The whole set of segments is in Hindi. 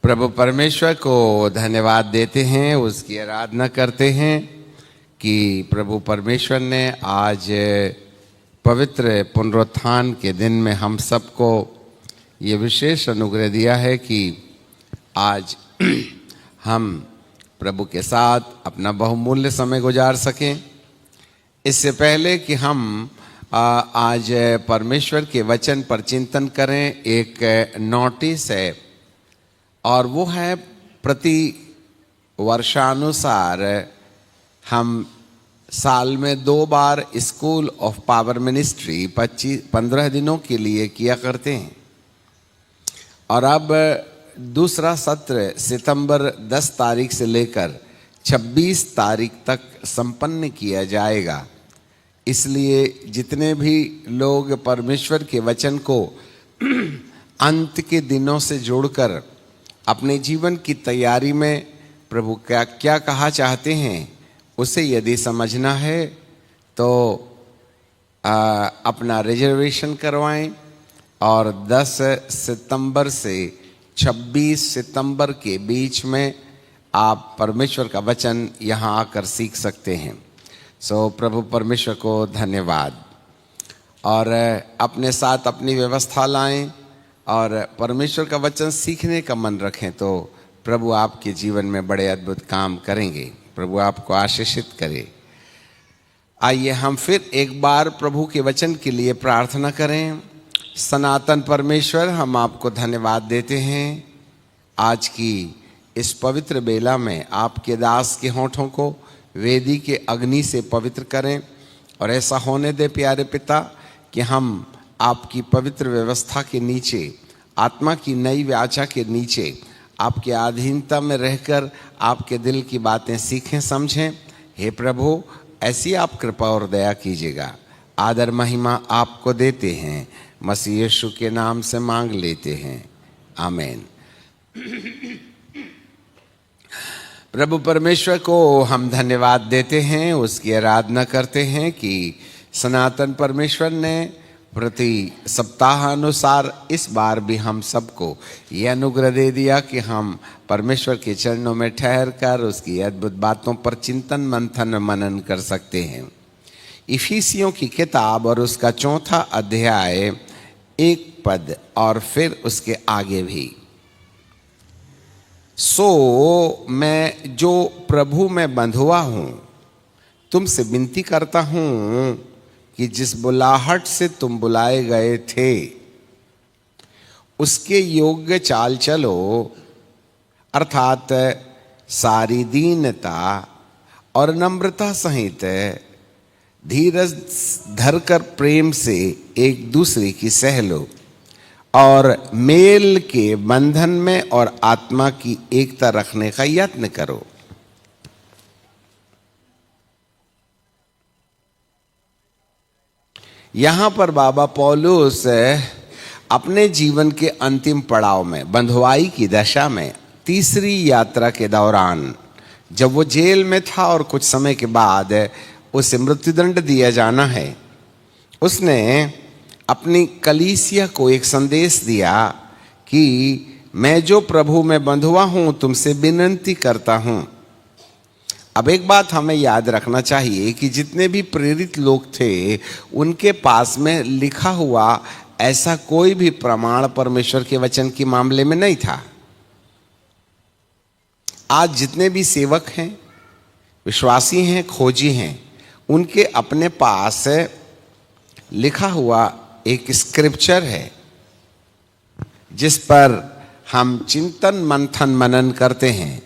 प्रभु परमेश्वर को धन्यवाद देते हैं, उसकी आराधना करते हैं कि प्रभु परमेश्वर ने आज पवित्र पुनरुत्थान के दिन में हम सबको ये विशेष अनुग्रह दिया है कि आज हम प्रभु के साथ अपना बहुमूल्य समय गुजार सकें। इससे पहले कि हम आज परमेश्वर के वचन पर चिंतन करें, एक नोटिस है और वो है प्रति वर्षानुसार हम साल में 2 बार स्कूल ऑफ पावर मिनिस्ट्री 15 दिनों के लिए किया करते हैं और अब दूसरा सत्र सितंबर 10 तारीख से लेकर 26 तारीख तक संपन्न किया जाएगा। इसलिए जितने भी लोग परमेश्वर के वचन को अंत के दिनों से जोड़कर अपने जीवन की तैयारी में प्रभु क्या कहा चाहते हैं उसे यदि समझना है तो अपना रिजर्वेशन करवाएं और 10 सितंबर से 26 सितंबर के बीच में आप परमेश्वर का वचन यहाँ आकर सीख सकते हैं। प्रभु परमेश्वर को धन्यवाद। और अपने साथ अपनी व्यवस्था लाएं और परमेश्वर का वचन सीखने का मन रखें तो प्रभु आपके जीवन में बड़े अद्भुत काम करेंगे। प्रभु आपको आशीषित करे। आइए हम फिर एक बार प्रभु के वचन के लिए प्रार्थना करें। सनातन परमेश्वर, हम आपको धन्यवाद देते हैं आज की इस पवित्र बेला में आपके दास के होठों को वेदी के अग्नि से पवित्र करें और ऐसा होने दे प्यारे पिता कि हम आपकी पवित्र व्यवस्था के नीचे, आत्मा की नई वाचा के नीचे आपके अधीनता में रहकर आपके दिल की बातें सीखें समझें। हे प्रभु, ऐसी आप कृपा और दया कीजिएगा। आदर महिमा आपको देते हैं, मसीह यीशु के नाम से मांग लेते हैं, आमीन। प्रभु परमेश्वर को हम धन्यवाद देते हैं, उसकी आराधना करते हैं कि सनातन परमेश्वर ने प्रति सप्ताह अनुसार इस बार भी हम सबको ये अनुग्रह दे दिया कि हम परमेश्वर के चरणों में ठहर कर उसकी अद्भुत बातों पर चिंतन मंथन मनन कर सकते हैं। इफिसियों की किताब और उसका 4था अध्याय 1 पद और फिर उसके आगे भी। मैं जो प्रभु में बंधुआ हूँ तुमसे विनती करता हूँ कि जिस बुलाहट से तुम बुलाए गए थे उसके योग्य चाल चलो, अर्थात सारी दीनता और नम्रता सहित धीरज धरकर प्रेम से एक दूसरे की सह लो और मेल के बंधन में और आत्मा की एकता रखने का यत्न करो। यहाँ पर बाबा पौलुस अपने जीवन के अंतिम पड़ाव में, बंधुआई की दशा में, तीसरी यात्रा के दौरान जब वो जेल में था और कुछ समय के बाद उसे मृत्युदंड दिया जाना है, उसने अपनी कलीसिया को एक संदेश दिया कि मैं जो प्रभु में बंधुआ हूँ तुमसे विनती करता हूँ। अब एक बात हमें याद रखना चाहिए कि जितने भी प्रेरित लोग थे उनके पास में लिखा हुआ ऐसा कोई भी प्रमाण परमेश्वर के वचन के मामले में नहीं था। आज जितने भी सेवक हैं, विश्वासी हैं, खोजी हैं, उनके अपने पास लिखा हुआ एक स्क्रिप्चर है जिस पर हम चिंतन मंथन मनन करते हैं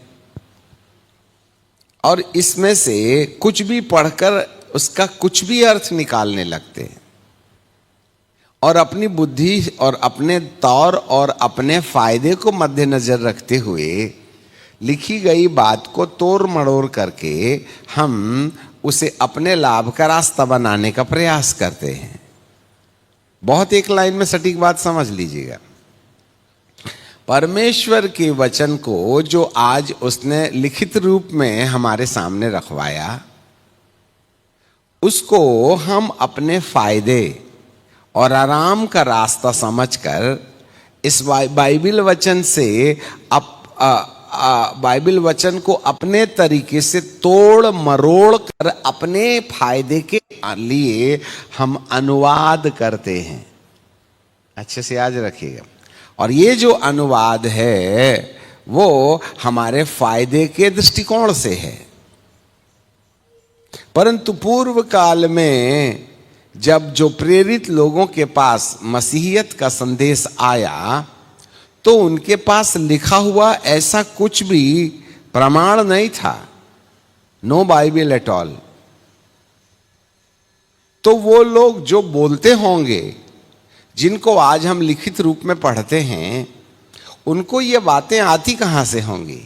और इसमें से कुछ भी पढ़कर उसका कुछ भी अर्थ निकालने लगते हैं और अपनी बुद्धि और अपने तौर और अपने फायदे को मद्देनजर रखते हुए लिखी गई बात को तोड़ मड़ोड़ करके हम उसे अपने लाभ का रास्ता बनाने का प्रयास करते हैं। बहुत एक लाइन में सटीक बात समझ लीजिएगा। परमेश्वर के वचन को जो आज उसने लिखित रूप में हमारे सामने रखवाया, उसको हम अपने फायदे और आराम का रास्ता समझकर इस बाइबल वचन से बाइबल वचन को अपने तरीके से तोड़ मरोड़ कर अपने फायदे के लिए हम अनुवाद करते हैं। अच्छे से याद रखिएगा। और ये जो अनुवाद है वो हमारे फायदे के दृष्टिकोण से है। परंतु पूर्व काल में जब जो प्रेरित लोगों के पास मसीहियत का संदेश आया तो उनके पास लिखा हुआ ऐसा कुछ भी प्रमाण नहीं था, नो बाइबल एट ऑल। तो वो लोग जो बोलते होंगे, जिनको आज हम लिखित रूप में पढ़ते हैं, उनको ये बातें आती कहां से होंगी?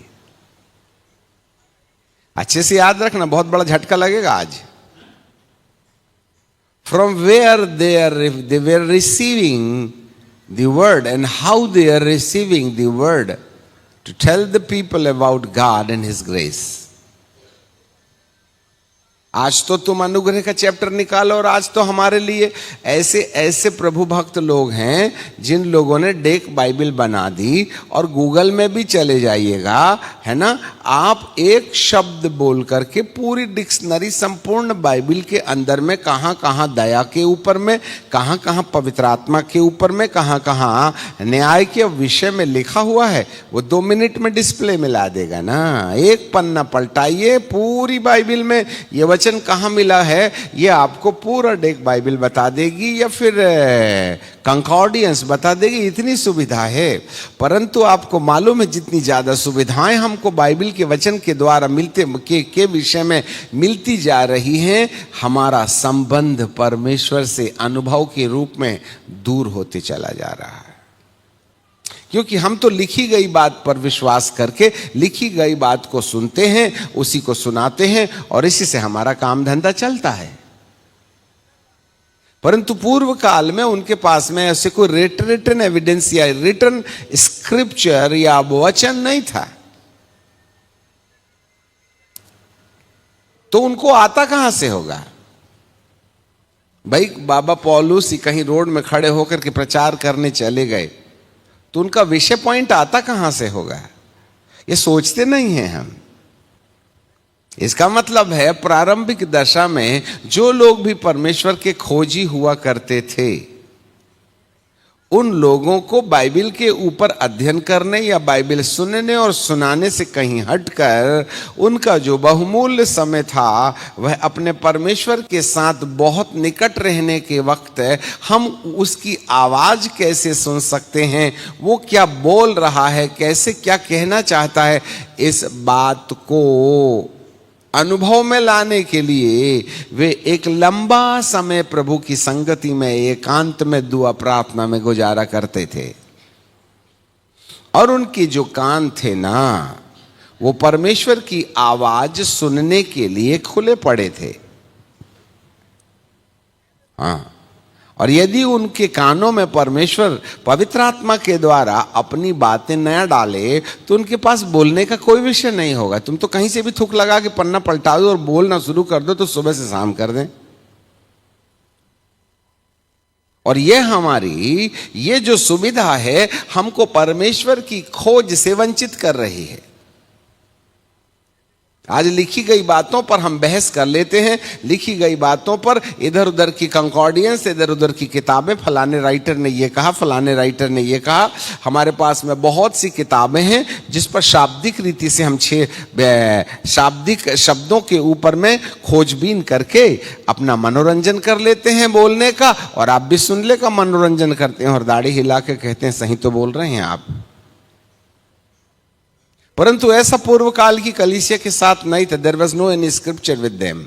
अच्छे से याद रखना, बहुत बड़ा झटका लगेगा आज। From where they were receiving the word and how they are receiving the word to tell the people about God and His grace. आज तो तुम अनुग्रह का चैप्टर निकालो, और आज तो हमारे लिए ऐसे ऐसे प्रभु भक्त लोग हैं जिन लोगों ने डेक बाइबल बना दी। और गूगल में भी चले जाइएगा, है ना, आप एक शब्द बोल करके पूरी डिक्शनरी संपूर्ण बाइबल के अंदर में कहाँ कहाँ दया के ऊपर में, कहाँ कहाँ पवित्र आत्मा के ऊपर में, कहाँ कहाँ न्याय के विषय में लिखा हुआ है, वो 2 मिनट में डिस्प्ले में ला देगा ना। एक पन्ना पलटाइए, पूरी बाइबल में ये वचन कहां मिला है ये आपको पूरा डेक बाइबल बता देगी, या फिर कंकॉर्डियंस बता देगी। इतनी सुविधा है। परंतु आपको मालूम है जितनी ज्यादा सुविधाएं हमको बाइबल के वचन के द्वारा मिलते के विषय में मिलती जा रही हैं, हमारा संबंध परमेश्वर से अनुभव के रूप में दूर होते चला जा रहा है। क्योंकि हम तो लिखी गई बात पर विश्वास करके लिखी गई बात को सुनते हैं, उसी को सुनाते हैं, और इसी से हमारा काम धंधा चलता है। परंतु पूर्व काल में उनके पास में ऐसे कोई रिटन एविडेंस या रिटन स्क्रिप्चर या वचन नहीं था, तो उनको आता कहां से होगा? भाई बाबा पौलुस कहीं रोड में खड़े होकर के प्रचार करने चले गए तो उनका विषय पॉइंट आता कहां से होगा? ये सोचते नहीं हैं हम। इसका मतलब है प्रारंभिक दशा में जो लोग भी परमेश्वर के खोजी हुआ करते थे, उन लोगों को बाइबल के ऊपर अध्ययन करने या बाइबल सुनने और सुनाने से कहीं हटकर उनका जो बहुमूल्य समय था वह अपने परमेश्वर के साथ बहुत निकट रहने के वक्त हम उसकी आवाज कैसे सुन सकते हैं, वो क्या बोल रहा है, कैसे क्या कहना चाहता है, इस बात को अनुभव में लाने के लिए वे एक लंबा समय प्रभु की संगति में एकांत में दुआ प्रार्थना में गुजारा करते थे। और उनके जो कान थे ना, वो परमेश्वर की आवाज सुनने के लिए खुले पड़े थे। हाँ, और यदि उनके कानों में परमेश्वर पवित्र आत्मा के द्वारा अपनी बातें न डाले तो उनके पास बोलने का कोई विषय नहीं होगा। तुम तो कहीं से भी थूक लगा के पन्ना पलटा दो और बोलना शुरू कर दो तो सुबह से शाम कर दें। और ये जो सुविधा है हमको परमेश्वर की खोज से वंचित कर रही है। आज लिखी गई बातों पर हम बहस कर लेते हैं, लिखी गई बातों पर इधर उधर की कंकॉर्डियंस, इधर उधर की किताबें, फलाने राइटर ने ये कहा, फलाने राइटर ने ये कहा। हमारे पास में बहुत सी किताबें हैं जिस पर शाब्दिक रीति से हम 6 शाब्दिक शब्दों के ऊपर में खोजबीन करके अपना मनोरंजन कर लेते हैं बोलने का, और आप भी सुनने का मनोरंजन करते हैं और दाढ़ी हिला के कहते हैं सही तो बोल रहे हैं आप। परंतु ऐसा पूर्व काल की कलीसिया के साथ नहीं था। There was no any scripture with them.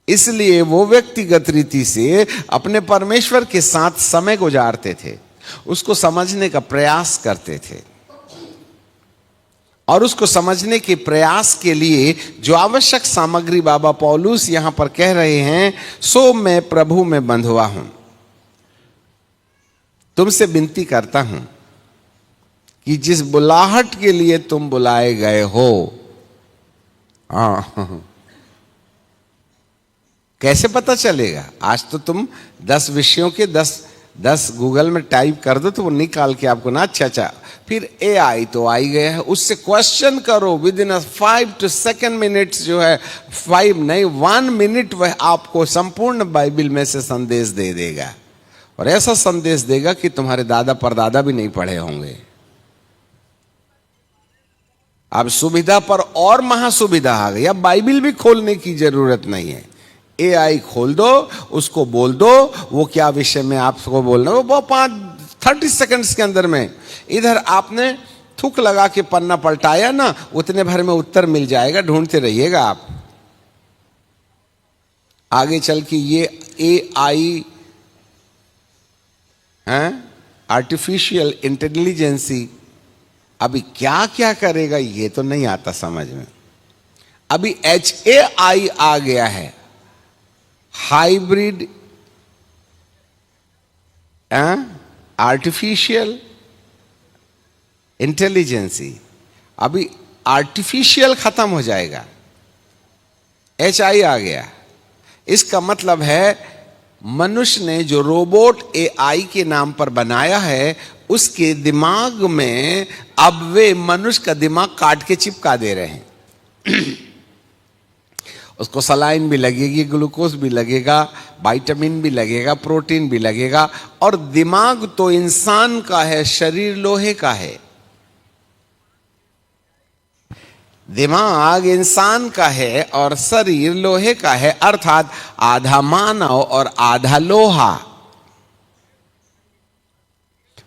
इसलिए वो व्यक्तिगत रीति से अपने परमेश्वर के साथ समय गुजारते थे, उसको समझने का प्रयास करते थे, और उसको समझने के प्रयास के लिए जो आवश्यक सामग्री बाबा पौलुस यहां पर कह रहे हैं, सो मैं प्रभु में बंधुआ हूं, तुमसे विनती करता हूं कि जिस बुलाहट के लिए तुम बुलाए गए हो, कैसे पता चलेगा? आज तो तुम 10 विषयों के 10 गूगल में टाइप कर दो तो वो निकाल के आपको ना अच्छा फिर AI तो आ ही गया है, उससे क्वेश्चन करो विद इन 5 to 7 मिनट्स जो है, 5 नहीं 1 मिनट वह आपको संपूर्ण बाइबल में से संदेश दे देगा, और ऐसा संदेश देगा कि तुम्हारे दादा परदादा भी नहीं पढ़े होंगे। अब सुविधा पर और महासुविधा आ गई, अब बाइबल भी खोलने की जरूरत नहीं है। AI खोल दो, उसको बोल दो वो क्या विषय में आपको बोलना, वो 30 सेकंड्स के अंदर में, इधर आपने थूक लगा के पन्ना पलटाया ना, उतने भर में उत्तर मिल जाएगा, ढूंढते रहिएगा आप। आगे चल के ये AI हैं, आर्टिफिशियल इंटेलिजेंसी, अभी क्या क्या करेगा ये तो नहीं आता समझ में। अभी HAI आ गया है, हाइब्रिड आर्टिफिशियल इंटेलिजेंसी। अभी आर्टिफिशियल खत्म हो जाएगा, HI आ गया। इसका मतलब है मनुष्य ने जो रोबोट AI के नाम पर बनाया है, उसके दिमाग में अब वे मनुष्य का दिमाग काट के चिपका दे रहे हैं। उसको सलाइन भी लगेगी, ग्लूकोज भी लगेगा, विटामिन भी लगेगा, प्रोटीन भी लगेगा, और दिमाग तो इंसान का है, शरीर लोहे का है। दिमाग इंसान का है और शरीर लोहे का है, अर्थात आधा मानव और आधा लोहा।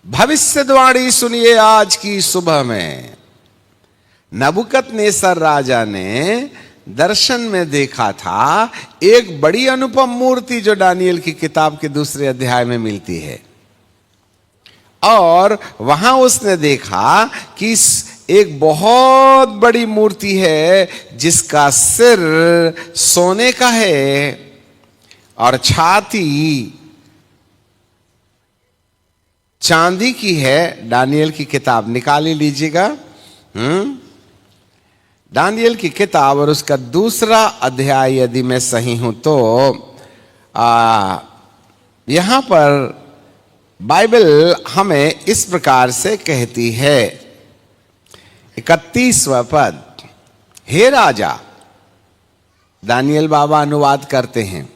भविष्यवाणी सुनिए आज की सुबह में। नबूकदनेस्सर राजा ने दर्शन में देखा था एक बड़ी अनुपम मूर्ति जो दानिएल की किताब के 2 अध्याय में मिलती है, और वहां उसने देखा कि एक बहुत बड़ी मूर्ति है जिसका सिर सोने का है और छाती चांदी की है। दानिएल की किताब निकाल लिजीएगा, दानिएल की किताब और उसका 2 अध्याय यदि मैं सही हूं तो यहां पर बाइबल हमें इस प्रकार से कहती है, 31वां पद, हे राजा, दानिएल बाबा अनुवाद करते हैं,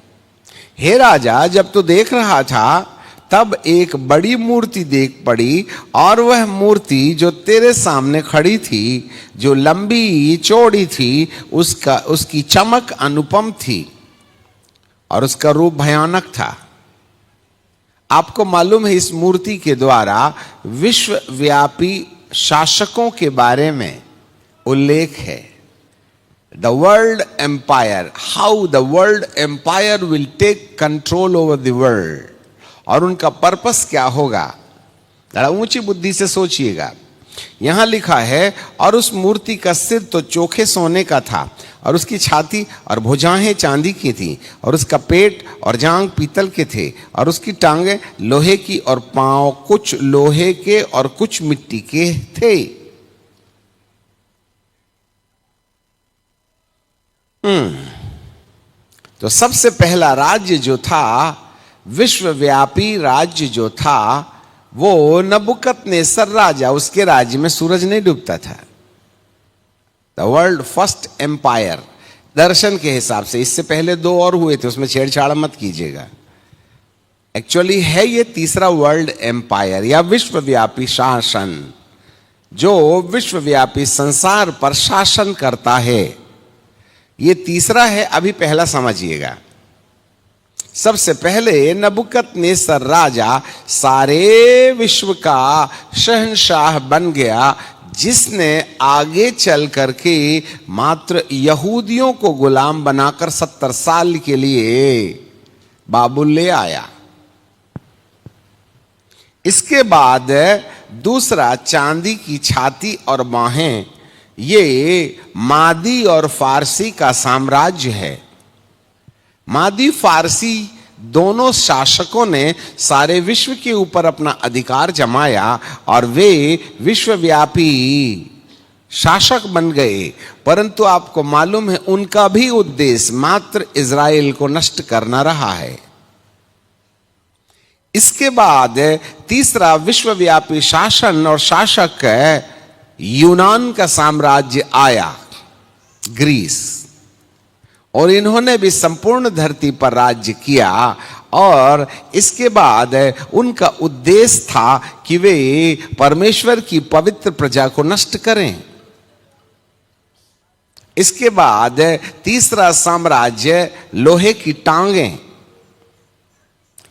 हे राजा, जब तू देख रहा था तब एक बड़ी मूर्ति देख पड़ी, और वह मूर्ति जो तेरे सामने खड़ी थी, जो लंबी चौड़ी थी, उसकी चमक अनुपम थी और उसका रूप भयानक था। आपको मालूम है इस मूर्ति के द्वारा विश्वव्यापी शासकों के बारे में उल्लेख है। The world empire, how the world empire will take control over the world, और उनका पर्पस क्या होगा। जरा ऊंची बुद्धि से सोचिएगा। यहां लिखा है, और उस मूर्ति का सिर तो चोखे सोने का था, और उसकी छाती और भुजाएं चांदी की थी, और उसका पेट और जांघ पीतल के थे, और उसकी टांगें लोहे की और पांव कुछ लोहे के और कुछ मिट्टी के थे। तो सबसे पहला राज्य जो था, विश्वव्यापी राज्य जो था, वो नबूकदनेस्सर राजा, उसके राज्य में सूरज नहीं डूबता था। द वर्ल्ड फर्स्ट एम्पायर, दर्शन के हिसाब से, इससे पहले 2 और हुए थे, उसमें छेड़छाड़ मत कीजिएगा। एक्चुअली है ये तीसरा वर्ल्ड एम्पायर या विश्वव्यापी शासन, जो विश्वव्यापी संसार पर शासन करता है। ये तीसरा है, अभी पहला समझिएगा। सबसे पहले नबूकदनेस्सर राजा सारे विश्व का शहंशाह बन गया, जिसने आगे चल करके मात्र यहूदियों को गुलाम बनाकर 70 साल के लिए बाबुल ले आया। इसके बाद दूसरा, चांदी की छाती और बाहें, ये मादी और फारसी का साम्राज्य है। मादी फारसी दोनों शासकों ने सारे विश्व के ऊपर अपना अधिकार जमाया और वे विश्वव्यापी शासक बन गए, परंतु आपको मालूम है उनका भी उद्देश्य मात्र इज़राइल को नष्ट करना रहा है। इसके बाद तीसरा विश्वव्यापी शासन और शासक यूनान का साम्राज्य आया, ग्रीस, और इन्होंने भी संपूर्ण धरती पर राज्य किया। और इसके बाद उनका उद्देश्य था कि वे परमेश्वर की पवित्र प्रजा को नष्ट करें। इसके बाद तीसरा साम्राज्य लोहे की टांगें,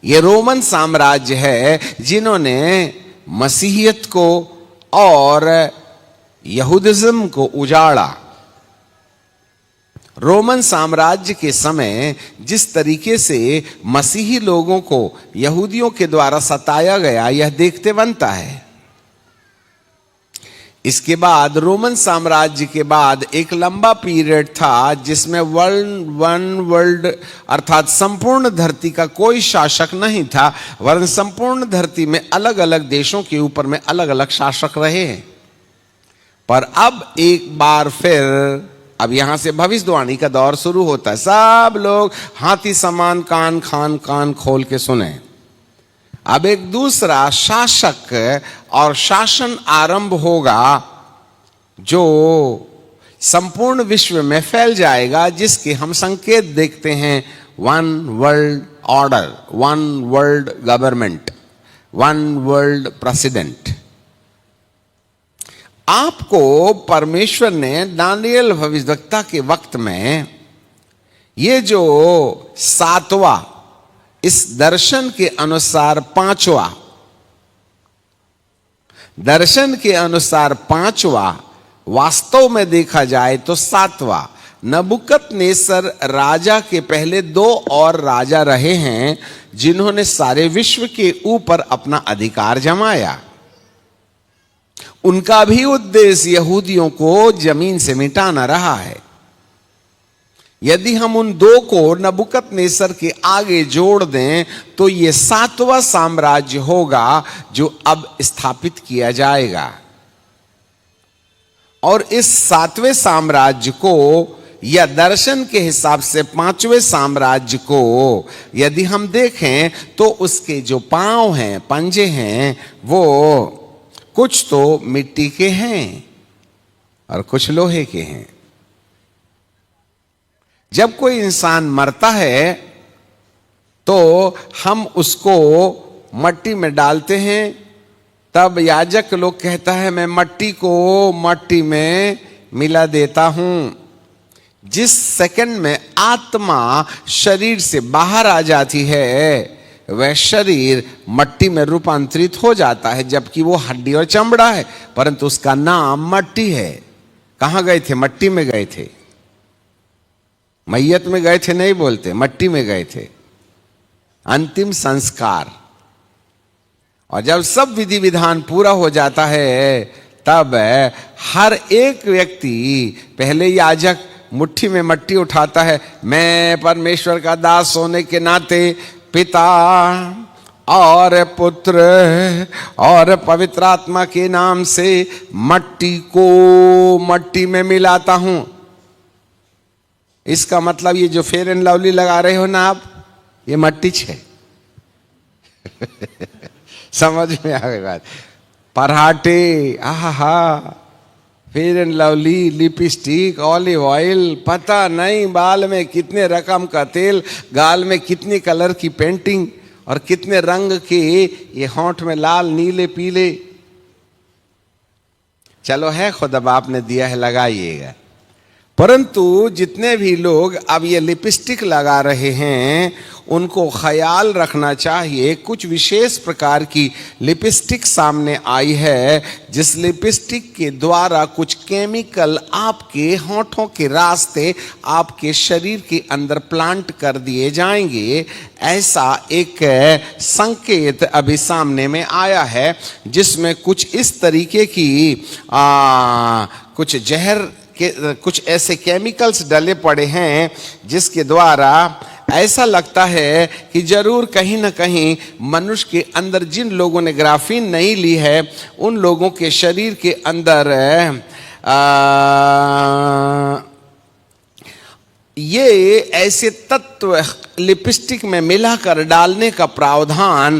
ये रोमन साम्राज्य है, जिन्होंने मसीहियत को और यहूदिज्म को उजाड़ा। रोमन साम्राज्य के समय जिस तरीके से मसीही लोगों को यहूदियों के द्वारा सताया गया, यह देखते बनता है। इसके बाद रोमन साम्राज्य के बाद एक लंबा पीरियड था जिसमें वर्ल्ड अर्थात संपूर्ण धरती का कोई शासक नहीं था, वरन संपूर्ण धरती में अलग अलग देशों के ऊपर में अलग अलग शासक रहे हैं। पर अब एक बार फिर अब यहां से भविष्यवाणी का दौर शुरू होता है। सब लोग हाथी समान कान खोल के सुने। अब एक दूसरा शासक और शासन आरंभ होगा जो संपूर्ण विश्व में फैल जाएगा, जिसके हम संकेत देखते हैं। One world order, one world government, one world president. आपको परमेश्वर ने दानियल भविष्यवक्ता के वक्त में ये जो सातवां, इस दर्शन के अनुसार पांचवा, दर्शन के अनुसार पांचवा, वास्तव में देखा जाए तो सातवां, नबूकदनेस्सर राजा के पहले दो और राजा रहे हैं जिन्होंने सारे विश्व के ऊपर अपना अधिकार जमाया। उनका भी उद्देश्य यहूदियों को जमीन से मिटाना रहा है। यदि हम उन दो को नबूकदनेस्सर के आगे जोड़ दें तो यह सातवां साम्राज्य होगा जो अब स्थापित किया जाएगा। और इस सातवें साम्राज्य को या दर्शन के हिसाब से पांचवें साम्राज्य को यदि हम देखें तो उसके जो पांव हैं, पंजे हैं, वो कुछ तो मिट्टी के हैं और कुछ लोहे के हैं। जब कोई इंसान मरता है तो हम उसको मट्टी में डालते हैं, तब याजक लोग कहता है मैं मट्टी को मट्टी में मिला देता हूं। जिस सेकंड में आत्मा शरीर से बाहर आ जाती है वह शरीर मट्टी में रूपांतरित हो जाता है, जबकि वो हड्डी और चमड़ा है, परंतु उसका नाम मट्टी है। कहां गए थे? मट्टी में गए थे। मैयत में गए थे नहीं बोलते, मट्टी में गए थे। अंतिम संस्कार। और जब सब विधि विधान पूरा हो जाता है तब हर एक व्यक्ति, पहले याजक मुट्ठी में मट्टी उठाता है, मैं परमेश्वर का दास होने के नाते पिता और पुत्र और पवित्र आत्मा के नाम से मट्टी को मट्टी में मिलाता हूं। इसका मतलब ये जो फेयर एंड लवली लगा रहे हो ना आप, ये मट्टी छे। समझ में आ गई बात? पराठे, आहा, fair and lovely, lipstick, olive oil, पता नहीं बाल में कितने रकम का तेल, गाल में कितनी कलर की पेंटिंग और कितने रंग के ये होंठ में लाल नीले पीले। चलो है खुद, अब आपने दिया है, लगाइएगा। परंतु जितने भी लोग अब ये लिपस्टिक लगा रहे हैं उनको ख्याल रखना चाहिए, कुछ विशेष प्रकार की लिपस्टिक सामने आई है जिस लिपस्टिक के द्वारा कुछ केमिकल आपके होंठों के रास्ते आपके शरीर के अंदर प्लांट कर दिए जाएंगे। ऐसा एक संकेत अभी सामने में आया है जिसमें कुछ इस तरीके की कुछ जहर के कुछ ऐसे केमिकल्स डले पड़े हैं जिसके द्वारा ऐसा लगता है कि जरूर कहीं ना कहीं मनुष्य के अंदर, जिन लोगों ने ग्राफीन नहीं ली है उन लोगों के शरीर के अंदर ये ऐसे तत्व लिपस्टिक में मिलाकर डालने का प्रावधान